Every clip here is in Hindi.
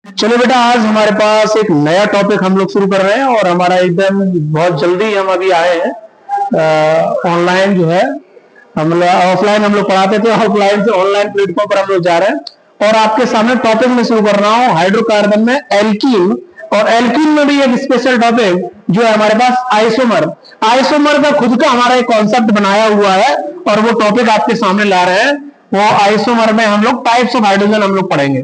चलो बेटा, आज हमारे पास एक नया टॉपिक हम लोग शुरू कर रहे हैं और हमारा एकदम बहुत जल्दी हम अभी आए हैं ऑनलाइन जो है। हम लोग ऑफलाइन हम लोग पढ़ाते थे, ऑफलाइन से ऑनलाइन प्लेटफॉर्म पर हम लोग जा रहे हैं और आपके सामने टॉपिक में शुरू कर रहा हूँ हाइड्रोकार्बन में एल्कीन। और एल्कीन में भी एक स्पेशल टॉपिक जो है हमारे पास आइसोमर। आइसोमर का खुद का हमारा एक कॉन्सेप्ट बनाया हुआ है और वो टॉपिक आपके सामने ला रहे हैं। वो आइसोमर में हम लोग टाइप्स ऑफ हाइड्रोजन हम लोग पढ़ेंगे।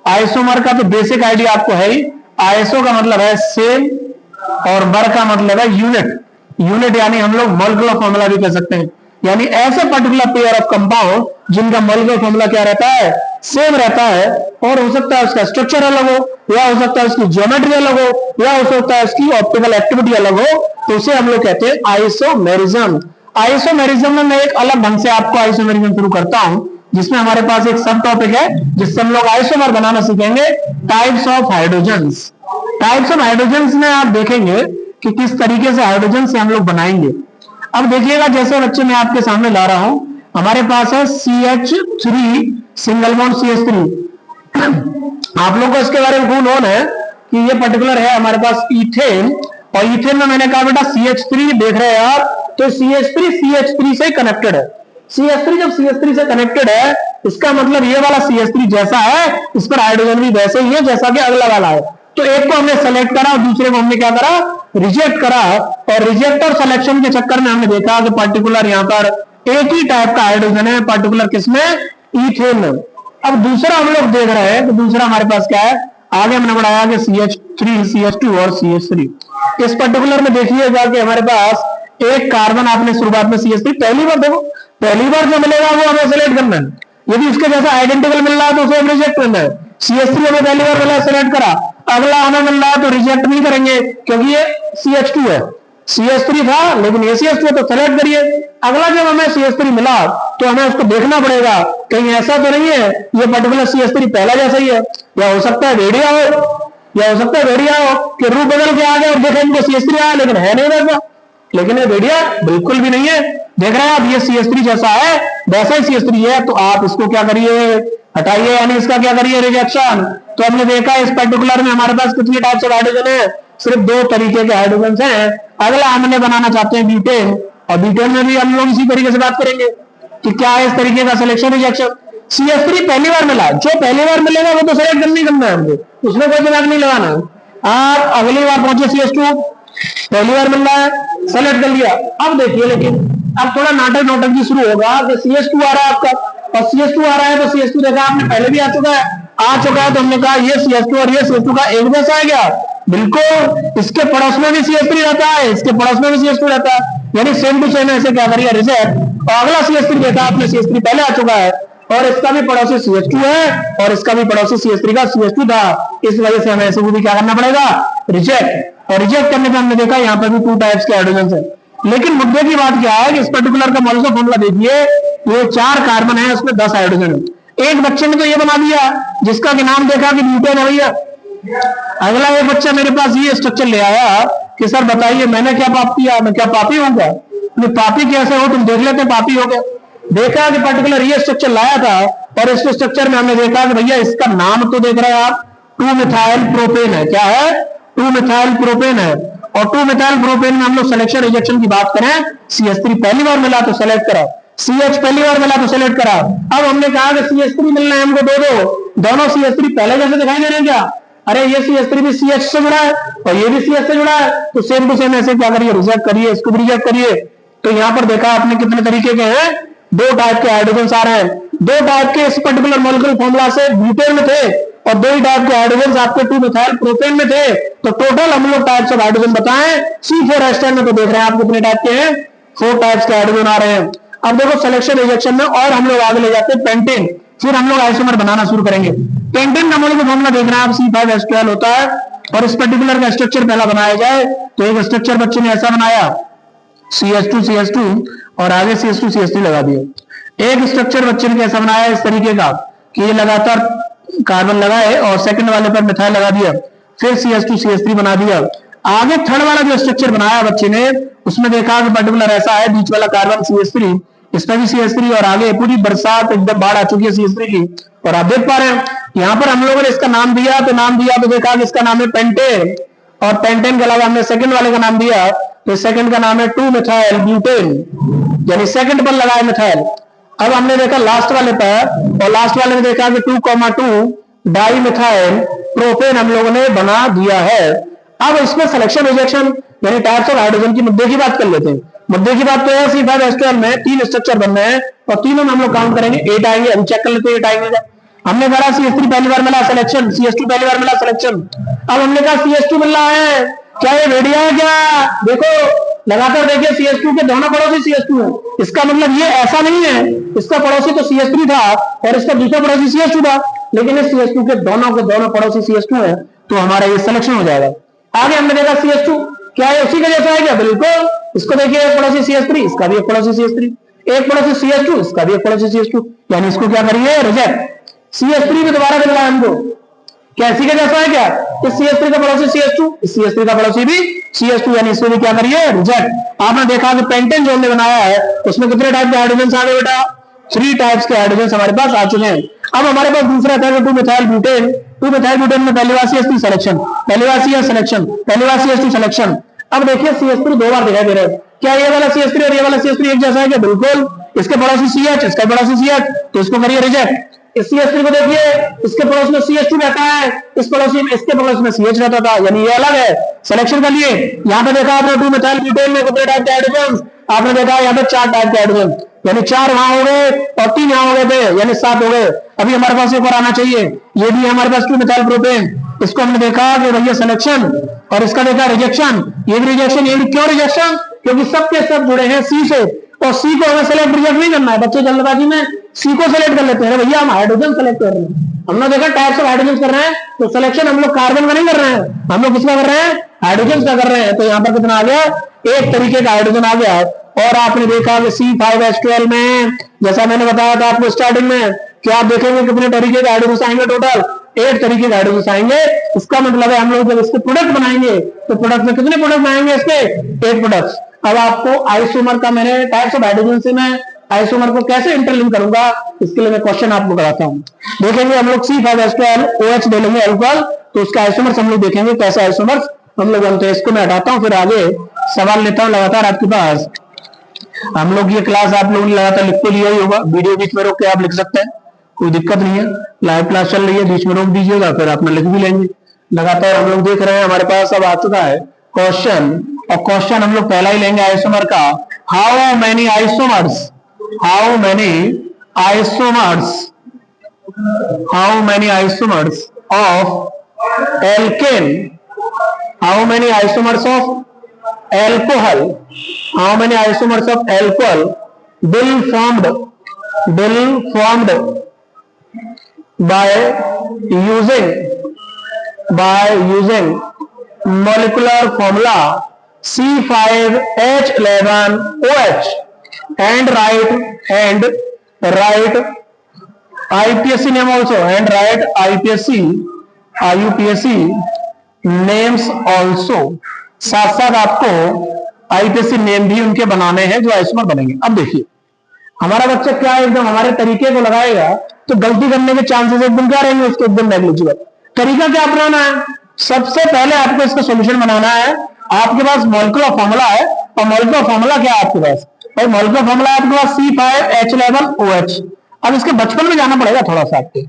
आइसोमर का तो बेसिक आइडिया आपको है ही। आइसो का मतलब है सेम और बर का मतलब है यूनिट। यूनिट यानी हम लोग मॉलिक्यूलर फॉर्मूला भी कह सकते हैं, यानी ऐसे पर्टिकुलर पेयर ऑफ कंपाउंड जिनका मॉलिक्यूलर फॉर्मूला क्या रहता है, सेम रहता है। और हो सकता है उसका स्ट्रक्चर अलग हो, या हो सकता है उसकी ज्योमेट्री अलग हो, या हो सकता है उसकी ऑप्टिकल एक्टिविटी अलग हो, तो उसे हम लोग कहते हैं आइसोमेरिज्म। आइसोमेरिज्म में मैं एक अलग ढंग से आपको आइसोमेरिज्म शुरू करता हूं, जिसमें हमारे पास एक सब टॉपिक है जिससे हम लोग आइसोमर बनाना सीखेंगे, types of hydrogens. Types of hydrogens में आप देखेंगे कि किस तरीके से हाइड्रोजन से हम लोग बनाएंगे। अब देखिएगा, जैसे बच्चे मैं आपके सामने ला रहा हूं, हमारे पास है CH3 सिंगल बॉन्ड CH3। आप लोगों को इसके बारे में खूब नोन है कि ये पर्टिकुलर है हमारे पास इथेन। और इथेन में मैंने कहा बेटा CH3 देख रहे हैं आप, तो CH3 से कनेक्टेड है। CH3 जब CH3 से कनेक्टेड है, इसका मतलब ये वाला CH3 जैसा है, इस पर हाइड्रोजन भी वैसे ही है जैसा कि अगला वाला है। तो एक को हमने सेलेक्ट करा और दूसरे को हमने क्या करा, रिजेक्ट करा। और रिजेक्ट और सिलेक्शन के चक्कर में हमने देखा कि पर्टिकुलर यहाँ पर एक ही टाइप का हाइड्रोजन है, पर्टिकुलर किसमें, इथेन में। अब दूसरा हम लोग देख रहे हैं, तो दूसरा हमारे पास क्या है, आगे हमने बढ़ाया कि CH3 CH2 और CH3। इस पर्टिकुलर में देखिए जाके हमारे पास एक कार्बन आपने शुरुआत में CH3 पहली बार देखो, पहली बार जो मिलेगा वो हमें सेलेक्ट करना है। यदि उसके जैसा आइडेंटिकल मिल रहा है तो उसे रिजेक्ट करना है। CH3 हमें पहली बार मिला, सेलेक्ट करा, अगला हमें मिल रहा है तो रिजेक्ट नहीं करेंगे क्योंकि ये CH2 है। CH3 था लेकिन ये CH2 तो सेलेक्ट करिए। अगला जब हमें CH3 मिला तो हमें उसको देखना पड़ेगा कहीं ऐसा तो नहीं है ये पर्टिकुलर CH3 पहला जैसा ही है, या हो सकता है भेड़िया हो, या हो सकता है भेड़िया हो कि रूप बदल के आ गया और देखें इनको CH3 आया लेकिन है नहीं वैसा। लेकिन ये भेड़िया बिल्कुल भी नहीं है, देख रहे हैं आप, ये CH3 जैसा है वैसा ही CH3 है। तो आप इसको क्या करिए, हटाइए, यानी इसका क्या करिए, रिजेक्शन। तो हमने देखा इस पर्टिकुलर में हमारे पास कितने टाइप्स ऑफ हाइड्रोजन है, सिर्फ दो तरीके के हाइड्रोजन हैं। अगला हमने बनाना चाहते हैं ब्यूटेन, और ब्यूटेन में भी हम लोग इसी तरीके से बात करेंगे कि क्या है इस तरीके का सिलेक्शन रिजेक्शन। CH3 पहली बार मिला, जो पहली बार मिलेगा वो तो सेलेक्ट नहीं करना है हमको, उसमें कोई दिमाग नहीं लगाना। आप अगली बार पहुंचे CH2, पहली बार मिल रहा है, सेलेक्ट कर लिया। अब देखिए, लेकिन अब थोड़ा नाटक नौटंकी शुरू होगा कि CH2 आ रहा है आपका, और CH2 आ रहा है तो CH2 देखा आपने पहले भी आ चुका है, तो हमने कहा ये CH2 और ये CH2 का एक जैसा आ गया। बिल्कुल, इसके पड़ोस में भी CH3 रहता है, इसके पड़ोस में भी CH2 रहता है, यानी सेम टू सेम ऐसे क्या करिए, रिजेक्ट। और अगला CH3 देखा आपने, CH3 पहले आ चुका है और इसका भी पड़ोसी CH2 है और इसका भी पड़ोसी CH3 का CH2 था, इस वजह से हमें ऐसे भी क्या करना पड़ेगा, रिजेक्ट। और रिजेक्ट करने पर हमने देखा यहाँ पर भी 2 टाइप्स के हाइड्रोजन है। लेकिन मुद्दे की बात क्या है कि इस पर्टिकुलर का मॉलिक्यूलर फॉर्मूला देखिए, ये 4 कार्बन है, उसमें 10 हाइड्रोजन है। एक बच्चे ने तो ये बना दिया जिसका कि नाम देखा कि ब्यूटेन है भैया। अगला एक बच्चा मेरे पास ये स्ट्रक्चर ले आया कि सर बताइए मैंने क्या पाप किया, मैं क्या पापी होऊंगा? पापी कैसे हो, तुम देख लेते पापी हो गए। देखा कि पर्टिकुलर ये स्ट्रक्चर लाया था और इस स्ट्रक्चर में हमने देखा कि भैया इसका नाम तो देख रहे हैं आप, 2 मिथाइल प्रोपेन है। क्या है? 2 मिथाइल प्रोपेन है। और 2 मिथाइल प्रोपेन में हम लोग सिलेक्शन रिजेक्शन की बात करें, CH3 पहली बार मिला तो सेलेक्ट करा, CH पहली बार मिला तो सेलेक्ट करा। अब हमने कहा कि CH3 मिलना है हमको, दोनों CH3 पहले जैसे दिखाई दे रहे हैं क्या? अरे ये CH3 भी CH से जुड़ा है और ये भी CH से जुड़ा है, तो सेम टू सेम ऐसे क्या करिए, रिजेक्ट करिए, इसको भी रिजेक्ट करिए। तो यहाँ पर देखा आपने कितने तरीके के हैं, 2 टाइप के हाइड्रोजन आ रहे हैं। 2 टाइप के इस पर्टिकुलर मॉलिक्यूलर फॉर्मूला से ब्यूटेन में थे और 2 ही टाइप के हाइड्रोजन आपके 2 मिथाइल प्रोपेन में थे। तो टोटल हम लोग टाइप्स ऑफ हाइड्रोजन बताएं C4H10 में, तो देख रहे हैं आप कितने टाइप के हैं, 4 टाइप्स के हाइड्रोजन आ रहे हैं। अब देखो सिलेक्शन रिजेक्शन में और हम लोग आगे ले जाते हैं पेंटेन, फिर हम लोग आइसोमर बनाना शुरू करेंगे। पेंटेन का मॉलिक्यूलर फॉर्मूला देख रहे हैं आप, C5H12 होता है। और इस पर्टिकुलर का स्ट्रक्चर पहला बनाया जाए तो एक स्ट्रक्चर बच्चे ने ऐसा बनाया, CH2 और आगे CH2 लगा दिया। एक स्ट्रक्चर बच्चे ने कैसा बनाया इस तरीके का कि ये लगातार कार्बन लगाए और सेकंड वाले पर मिथाइल लगा दिया, फिर CH2 बना दिया। आगे थर्ड वाला जो स्ट्रक्चर बनाया बच्चे ने, उसमें देखा कि पर्टिकुलर ऐसा है, बीच वाला कार्बन CH3 इसमें भी CH3 और आगे पूरी बरसात एकदम बाढ़ आ चुकी है CH3 की। और आप देख पा रहे हैं यहाँ पर हम लोगों ने इसका नाम दिया तो देखा कि इसका नाम है पेंटेन, और पेंटेन के अलावा हमने सेकंड वाले का नाम दिया तो सेकंड का नाम है 2-मिथाइल ब्यूटेन, यानी सेकंड पर लगा है मिथाइल। अब हमने देखा लास्ट वाले पर, और लास्ट वाले में देखा कि 2,2 डाई मिथाइल प्रोपेन हम लोगों ने बना दिया है। अब इसमें सिलेक्शन रिजेक्शन यानी टाइप्स ऑफ हाइड्रोजन की मुद्दे की बात कर लेते हैं। मुद्दे की बात तो है C5H12 में 3 स्ट्रक्चर बनने हैं और तीनों में हम लोग काउंट करेंगे 8 आएंगे। हम चेक कर लेते हैं 8 आएंगे। हमने कहा CH3 पहली बार मिला सिलेक्शन, CH2 पहली बार मिला सिलेक्शन। अब हमने कहा CH2 मिल रहा है, क्या ये भेड़िया है क्या? देखो लगातार देखिए CH2 के दोनों पड़ोसी CH2 है। इसका मतलब ये ऐसा नहीं है इसका पड़ोसी तो CH3 था और इसका दूसरा पड़ोसी CH2 था, लेकिन इस CH2 के दोनों पड़ोसी CH2 है तो हमारा ये सिलेक्शन हो जाएगा। आगे हमने देखा CH2 क्या है उसी का जैसा है क्या? बिल्कुल। इसको देखिए एक पड़ोसी CH3, इसका भी एक पड़ोसी CH3, एक पड़ोसी CH2, इसका भी एक पड़ोसी CH2, यानी इसको क्या करिए रिजेक्ट। CH3 में दोबारा मिल रहा है हमको, क्या इसी का जैसा है क्या? इस CH3 का पड़ोसी CH2, इस CH3 का पड़ोसी भी CH2, यानी इसमें भी क्या करिए रिजेक्ट। आपने देखा कि पेंटेन जो हमने बनाया है उसमें कितने टाइप के हाइड्रोजन आ गए बेटा? 3 टाइप्स के हाइड्रोजन हमारे पास आ चुके हैं। अब हमारे पास दूसरा था 2-मिथाइल ब्यूटेन। 2-मिथाइल ब्यूटेन में पहली बार CH3 सिलेक्शन, पहली बार CH सिलेक्शन, पहली बार CH2 सिलेक्शन। अब देखिए CH3 दो बार दिखाई दे रहा है, क्या ये वाला CH3 और ये वाला CH3 एक जैसा है क्या? बिल्कुल। इसके पड़ोसी CH, इसका पड़ोसी CH, तो इसको करिए रिजेक्ट। इस CH3 को देखिए, इसके पड़ोस में CH2 रहता है, इस पड़ोसी में इसके पड़ोस में CH रहता था, यानी ये अलग है। सिलेक्शन कर लिए। यहाँ पे देखा आपने 2-मिथाइल ब्यूटेन में कितने टाइप के हाइड्रोजन? आपने देखा यहाँ पे 4 टाइप के हाइड्रोजन, यानी 4 वहां हो गए और 3 यहाँ हो गए थे, यानी 7 हो गए। अभी हमारे पास एक और आना चाहिए, ये भी है हमारे पास 2-मिथाइल प्रोपेन। इसको हमने देखा कि भैया सिलेक्शन, और इसका देखा रिजेक्शन, ये भी रिजेक्शन। ये भी क्यों रिजेक्शन? क्योंकि सब के सब जुड़े हैं C से, और C को हमें सेलेक्ट रिजेक्ट नहीं करना है। बच्चे जल्दबाजी में C को सेलेक्ट कर लेते हैं, भैया हम हाइड्रोजन सेलेक्ट कर रहे हैं। हमने देखा टाइप्स ऑफ हाइड्रोजन कर रहे हैं, तो सिलेक्शन हम लोग कार्बन का नहीं कर रहे हैं, हम लोग किसका कर रहे हैं? हाइड्रोजन का कर रहे हैं। तो यहाँ पर कितना आ गया? एक तरीके का हाइड्रोजन आ गया। और आपने देखा कि C5H12 में, जैसा मैंने बताया था आपको स्टार्टिंग में, कि आप देखेंगे कितने तरीके के हाइड्रोजन आएंगे, टोटल 8 तरीके के हाइड्रोजन आएंगे। इसका मतलब है हम लोग जब इसके प्रोडक्ट बनाएंगे तो प्रोडक्ट में कितने प्रोडक्ट बनाएंगे? इसके 8 प्रोडक्ट्स। अब आपको आइसोमर का, मैंने टाइप्स ऑफ हाइड्रोजन से मैं आइसोमर को कैसे इंटरलिंक करूंगा इसके लिए मैं क्वेश्चन आपको कराता हूं। देखेंगे हम लोग C5H12 OH ले लेंगे अल्कोहल, तो उसका आइसोमर्स हम लोग देखेंगे कैसे आइसोमर्स हम लोग बनते हैं। इसको मैं हटाता हूं, फिर आगे सवाल लेता हूं लगातार आपके पास। हम लोग ये क्लास आप लोगों ने लगातार लिख तो लिया ही होगा, वीडियो बीच में रोक के आप लिख सकते हैं, कोई दिक्कत नहीं है। लाइव क्लास चल रही है, बीच में रोक दीजिएगा, फिर अपना लिख भी लेंगे। लगातार हम लोग देख रहे हैं, हमारे पास अब आ चुका है क्वेश्चन, और क्वेश्चन हम लोग पहला ही लेंगे आइसोमर का। How many isomers, how many isomers, how many isomers of alkene, how many isomers of alcohol, how many isomers of alcohol will formed by using molecular formula C5H11OH and write IUPAC name also, and write IUPAC names also। साथ साथ आपको आईपीएसी नेम भी उनके बनाने हैं जो आइसोमर बनेंगे। अब देखिए हमारा बच्चा क्या एकदम हमारे तरीके को लगाएगा तो गलती करने के चांसेस एकदम क्या रहेंगे उसके? एकदम नेग्लिजिबल। तरीका क्या अपनाना है? सबसे पहले आपको इसका सॉल्यूशन बनाना है। आपके पास मॉलिक्यूलर फॉर्मूला है, और मॉलिक्यूलर फॉर्मूला क्या है आपके पास? और मॉलिक्यूलर फॉर्मूला आपके पास C5H11OH। अब इसके बचपन में जाना पड़ेगा थोड़ा सा आपके।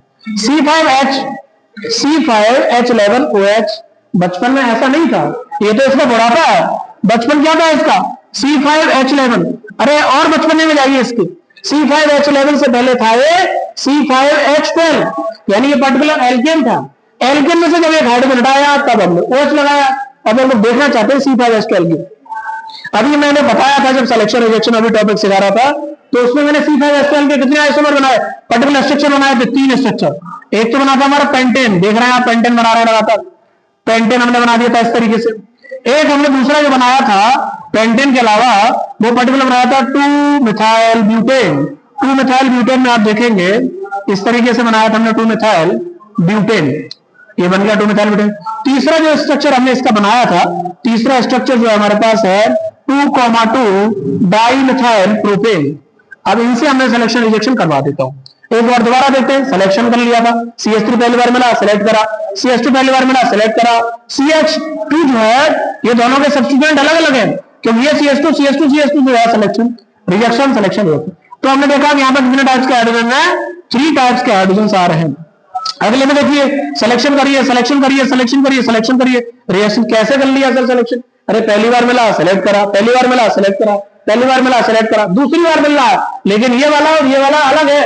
C5H11OH बचपन में ऐसा नहीं था, ये तो इसका बुढ़ापा है। बचपन क्या था इसका? C5H11। अरे और बचपन में जाइए इसके, C5H11 से पहले था ये C5H12, यानी ये पर्टिकुलर एल्केन था। एल्केन में से जब एक हाइड्रोजन हटाया तब हमने OH लगाया। अब हम लोग देखना चाहते हैं C5H12 की। अभी मैंने बताया था जब सिलेक्शन रिजेक्शन अभी टॉपिक सिखा रहा था, तो उसमें मैंने C5H12 के कितने आइसोमर बनाए, पर्टिकुलर स्ट्रक्चर बनाए थे? 3 स्ट्रक्चर। एक तो बना था हमारा पेंटेन, देख रहे हैं आप पेंटेन बना रहे हैं लगातार, पेंटेन हमने बना दिया था इस तरीके से। एक हमने दूसरा जो बनाया था पेंटेन के अलावा, वो पर्टिकुलर बनाया था 2-मिथाइल ब्यूटेन। 2-मिथाइल ब्यूटेन में आप देखेंगे इस तरीके से बनाया था हमने 2-मिथाइल ब्यूटेन, ये बन गया 2-मिथाइल ब्यूटेन। तीसरा जो स्ट्रक्चर हमने इसका बनाया था, तीसरा स्ट्रक्चर जो हमारे पास है 2,2 डाई मिथाइल प्रोपेन। अब इनसे हमने सिलेक्शन रिजेक्शन करवा देता हूँ। एक बार दोबारा देखते हैं, सिलेक्शन कर लिया था, CH3 पहली बार मिला, सेलेक्ट करा, CH2 पहली बार मिला, सेलेक्ट करा, CH2 जो है ये दोनों के सब्स्टिट्यूएंट अलग अलग है, क्योंकि ये CH2 जो है सिलेक्शन रिजेक्शन सिलेक्शन है। तो हमने देखा कि यहाँ पर कितने टाइप्स के हाइड्रोजन है, 3 टाइप्स के हाइड्रोजन आ रहे हैं। अगले में देखिए, सिलेक्शन करिए, सिलेक्शन करिए, सिलेक्शन करिए, सिलेक्शन करिए, रिएक्शन कैसे कर लिया सर सिलेक्शन? अरे पहली बार मिला, सेलेक्ट करा, पहली बार मिला, सेलेक्ट करा, पहली बार मिला, सेलेक्ट करा, दूसरी बार मिल रहा है, लेकिन ये वाला और ये वाला अलग है,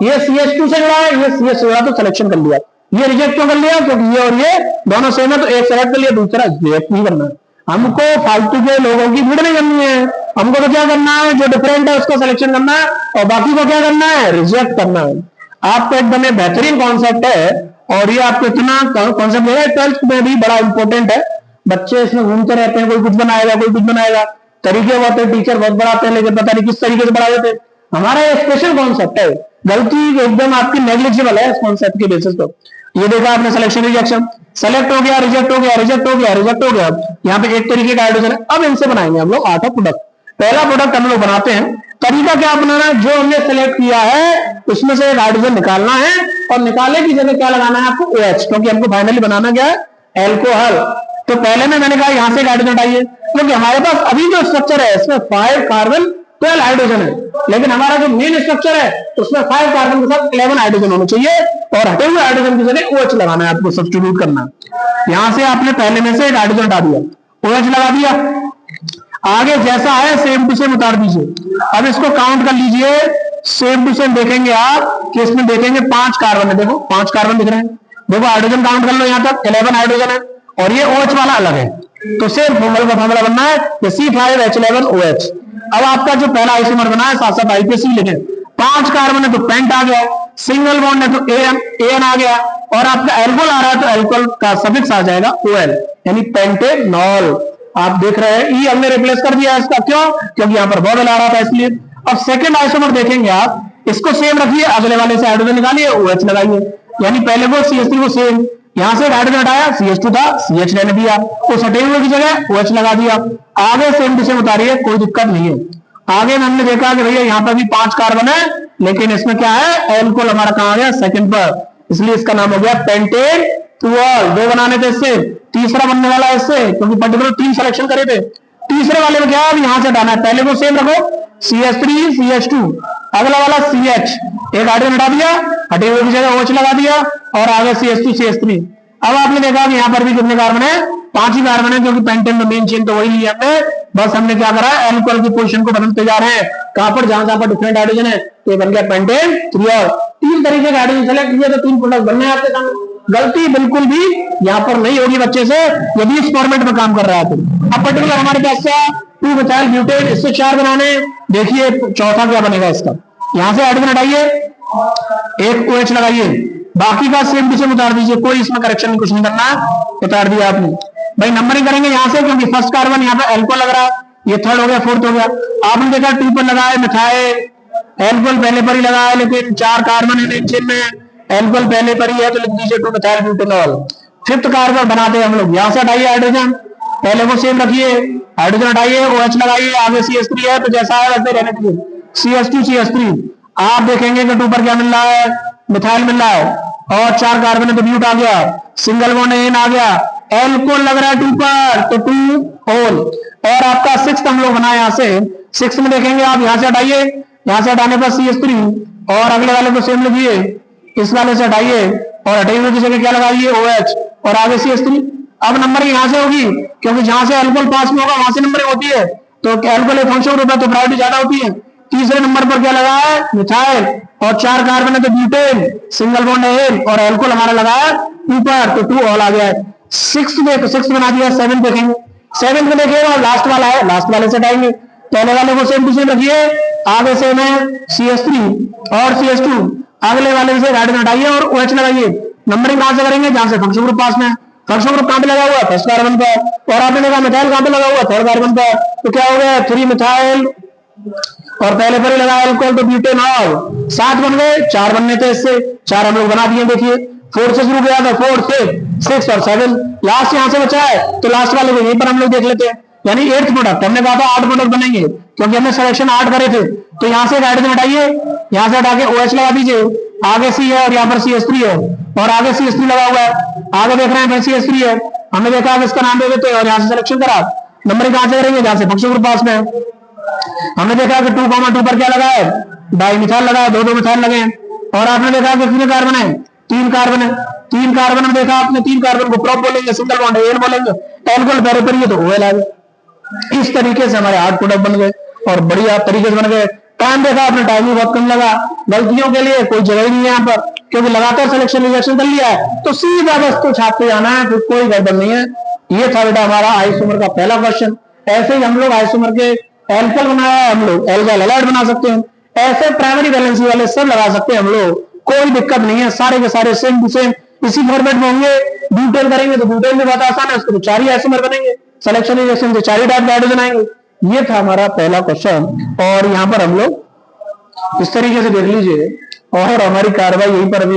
ये CH2 से जुड़ा है, ये CH से जुड़ा, तो सिलेक्शन कर लिया। ये रिजेक्ट क्यों कर लिया? क्योंकि ये और ये दोनों सेम है, तो एक सेलेक्ट कर लिया, दूसरा रिजेक्ट नहीं करना है। हमको फालतू के लोगों की भीड़ नहीं करनी है, हमको तो क्या करना है, जो डिफरेंट है उसको सिलेक्शन करना है, और बाकी को क्या करना है, रिजेक्ट करना है। आपका एकदम ये बेहतरीन कॉन्सेप्ट है, और ये आपको इतना कॉन्सेप्ट है 12th में भी बड़ा इंपॉर्टेंट है। बच्चे इसमें घूमते रहते हैं, कोई कुछ बनाएगा, कोई कुछ बनाएगा, तरीके होते हैं, टीचर बहुत बढ़ाते हैं, लेकिन पता नहीं किस तरीके से बढ़ा देते हैं। हमारा ये स्पेशल कॉन्सेप्ट है, गलती एकदम आपकी नेग्लिजिबल है इस कॉन्सेप्ट के बेसिस पर। ये देखा आपने सिलेक्शन रिजेक्शन, सेलेक्ट हो गया, रिजेक्ट हो गया, रिजेक्ट हो गया, रिजेक्ट हो गया, यहाँ पे एक तरीके का हाइड्रोजन है। अब इनसे बनाएंगे हम लोग 8 प्रोडक्ट। पहला प्रोडक्ट हम लोग बनाते हैं, तरीका क्या बनाना है, जो हमने सेलेक्ट किया है उसमें से एक हाइड्रोजन निकालना है, और निकाले की जगह क्या लगाना है आपको, OH, क्योंकि हमको फाइनली बनाना क्या है, एल्कोहल। तो पहले में मैंने कहा यहां से एक हाइड्रोजन हटाइए, क्योंकि हमारे पास अभी जो स्ट्रक्चर है इसमें 5 कार्बन 12 हाइड्रोजन है, लेकिन हमारा जो मेन स्ट्रक्चर है उसमें 5 कार्बन के साथ 11 हाइड्रोजन होने चाहिए, और हटे हुए हाइड्रोजन की जगह OH लगाना है, आपको सब्स्टिट्यूट करना है। यहां से आपने पहले में से एक हाइड्रोजन हटा दिया, OH लगा दिया, आगे जैसा है सेम टू सेम उतार दीजिए। अब इसको काउंट कर लीजिए, सेम टू सेम देखेंगे आप कि इसमें देखेंगे 5 कार्बन है, देखो 5 कार्बन दिख रहे हैं, देखो हाइड्रोजन काउंट कर लो, यहां तक 11 हाइड्रोजन है, और ये OH वाला अलग है, तो सेम फॉर्मूला बनना है C5H11OH। अब आपका जो पहला आइसोमर बना है, साथ साथ IPC लिखे, 5 कार्बन है तो पेंट आ गया, सिंगल बॉन्ड है तो AN आ गया, और आपका एल्कोहल आ रहा है तो एल्कोहल का सफिक्स आ जाएगा OL, यानी पेंटेनॉल। आप देख रहे हैं, ई हमने रिप्लेस कर दिया इसका, क्यों? क्योंकि यहाँ पर बॉबल आ रहा था इसलिए। अब सेकंड आइसोमर देखेंगे आप, इसको सेम रखिए, अगले वाले से हाइड्रोजन निकालिए, OH लगाइए, यानी पहले वो CH3 को सेम, यहां से हाइड्रोजन हटाया, CH2 था, CH रहने दिया, उस हटे हुए की जगह OH लगा दिया, आगे सेम टू सेम उतारिए, कोई दिक्कत नहीं है। आगे हमने देखा कि भैया यहाँ पर भी 5 कार्बन है, लेकिन इसमें क्या है, एल्कोहल हमारा कहां आ गया, सेकंड पर, इसलिए इसका नाम हो गया पेंटेनॉल। 2 बनाने थे इससे, तीसरा बनने वाला है इससे, क्योंकि पर्टिकुलर 3 सिलेक्शन करे थे। तीसरे वाले में क्या है, यहां से हटाना है, पहले को सेम रखो, CH3 CH2, अगला वाला CH, एक हाइड्रोजन हटा दिया, हटे हुए की जगह OH लगा दिया, और आगे CH2 CH3। अब आपने देखा कि यहाँ पर भी कितने कार्बन है, 5 ही कार्बन है, क्योंकि पेंटेन में मेन चेन तो वही लिया हमने, बस हमने क्या करा है, एल्कोहल की पोजीशन को बदलते जा रहे हैं, कहां पर, जहां पर डिफरेंट हाइड्रोजन है, तो बन गया पेंटेन। 3 तरीके के हाइड्रोजन सेलेक्ट किया तो 3 प्रोडक्ट बनने आपके सामने। गलती बिल्कुल भी यहाँ पर नहीं होगी बच्चे से, यदि इस फॉर्मेट में काम कर रहा है तो। अब पर्टिकुलर हमारे पास क्या, 2 मिथाइल ब्यूटेन, इससे 4 बनाने, देखिए चौथा क्या बनेगा इसका, यहां से हाइड्रोजन हटाइए, एक OH लगाइए, बाकी का सेम टू सेम उतार दीजिए, कोई इसमें करेक्शन कुछ नहीं करना, उतार दिया आपने। भाई नंबरिंग करेंगे यहां से, क्योंकि फर्स्ट कार्बन यहाँ पे एल्कोहल लग रहा है, ये थर्ड हो गया, फोर्थ हो गया। आपने देखा 2 पर लगाए मिथाइल, एल्कोहल पहले पर ही लगाया, लेकिन 4 कार्बन है चेन में, एल्कोहल पहले पर ही है, तो लिख दीजिए 2 मिथाइल ब्यूटेनॉल। 5th कार्बन बनाते हैं हम लोग, यहां से हटाइए हाइड्रोजन, पहले को सेम रखिए, हाइड्रोजन हटाइए, OH लगाइए, आगे CH3 है तो जैसा है वैसे रहने दीजिए, CH2 CH3। आप देखेंगे कि 2 पर क्या मिल रहा है, मिथाइल मिल रहा है, और 4 कार्बन है तो ब्यूट आ गया, सिंगल बॉन्ड एन आ गया, एल्कोहल लग रहा है 2 पर तो 2 होल। और आपका 6th हम लोग बनाए, यहां से 6 में देखेंगे आप, यहां से हटाइए, यहां से हटाने पर CH3, और अगले वाले को सेम लिखिए, इस वाले से हटाइए, और हटे हुए की जगह क्या लगाइए, OH, और आगे CH3। अब नंबरिंग यहां से होगी, क्योंकि जहां से एल्कोहल पास में होगा वहां से नंबरिंग होती है, तो एल्कोहल एक फंक्शन ग्रुप है तो प्रायोरिटी ज्यादा होती है। तीसरे नंबर पर क्या लगा है, मिथाइल, और 4 कार्बन है तो ब्यूटेन, सिंगल बॉन्ड एन, और एल्कोहल हमारा लगा है ऊपर तो 2 ऑल आ गया है। 6 बना दिया, 7 देखेंगे, 7 में देखिए और लास्ट वाला है, लास्ट वाले से हटाएंगे, पहले वाले को सेम टू सेम रखिए, आगे से में CH3 और CH2, अगले वाले से हाइड्रोजन हटाइए और OH लगाइए। नंबरिंग कहां से करेंगे, जहां से फंक्शन ग्रुप पास में, फंक्शन ग्रुप कहां पे लगा हुआ है, फर्स्ट कार्बन पर, और आपने देखा मिथाइल कहां पे लगा हुआ है, थर्ड कार्बन पर, तो क्या हो गया 3 मिथाइल, और पहले पर ही लगा एल्कोहल तो ब्यूटेनॉल। 7 बन गए, 4 बनने थे इससे, 4 हम लोग बना दिए। देखिए 4 से शुरू किया था, 4 से 6 और 7, लास्ट यहां से बचा है, तो लास्ट वाले को यहीं पर हम लोग देख लेते हैं। यानी 8th प्रोडक्ट। हमने कहा था 8 प्रोडक्ट बनेंगे क्योंकि हमने सिलेक्शन 8 करे थे। तो यहाँ से हाइड्रोजन हटाइए, यहाँ से हटा के OH लगा दीजिए, आगे C है और यहाँ पर CH3 है और आगे CH3 लगा हुआ है, आगे देख रहे हैं CH3 है। हमने देखा कि इसका नाम दे देते और यहाँ से सिलेक्शन करा, नंबर कहां से करेंगे, जहां से फंक्शनल ग्रुप पास में है। हमने देखा कि 2,2 पर क्या लगा है, डाइमिथाइल लगा है, 2 मिथाइल लगे हैं। और आपने देखा कि कितने कार्बन है, 3 कार्बन है। 3 कार्बन में देखा आपने, 3 कार्बन को प्रोप बोलेंगे, सिंगल बॉन्ड एन बोलेंगे, एल्कोहल पेरिफेरी तो OL आ गया। इस तरीके से हमारे 8 प्रोडक्ट बन गए और बढ़िया तरीके से बन गए। टाइम देखा आपने, टाइम भी बहुत कम लगा। गलतियों के लिए कोई जगह ही नहीं है यहाँ पर, क्योंकि लगातार सिलेक्शन रिजेक्शन कर लिया है तो सीधा बस तो छापते जाना है, फिर कोई गड़बड़ नहीं है। ये था बेटा हमारा आइसोमर का पहला क्वेश्चन। ऐसे ही हम लोग आइसोमर के एल्कल बनाया है, हम लोग एल्काइल हैलाइड बना सकते हैं। ऐसे प्राइमरी वैलेंसी वाले सब लगा सकते हैं हम लोग, कोई दिक्कत नहीं है। सारे के सारे सेम टू सेम इसी फॉर्मेट में होंगे। ब्यूटेन करेंगे तो ब्यूटेन भी बहुत आसान है, उसको तो 4 ही आइसोमर बनेंगे, सिलेक्शन रिजेक्शन से 4 ही टाइप के हाइड्रोजन आएंगे। ये था हमारा पहला क्वेश्चन और यहाँ पर हम लोग इस तरीके से देख लीजिए और हमारी कार्रवाई यहीं पर अभी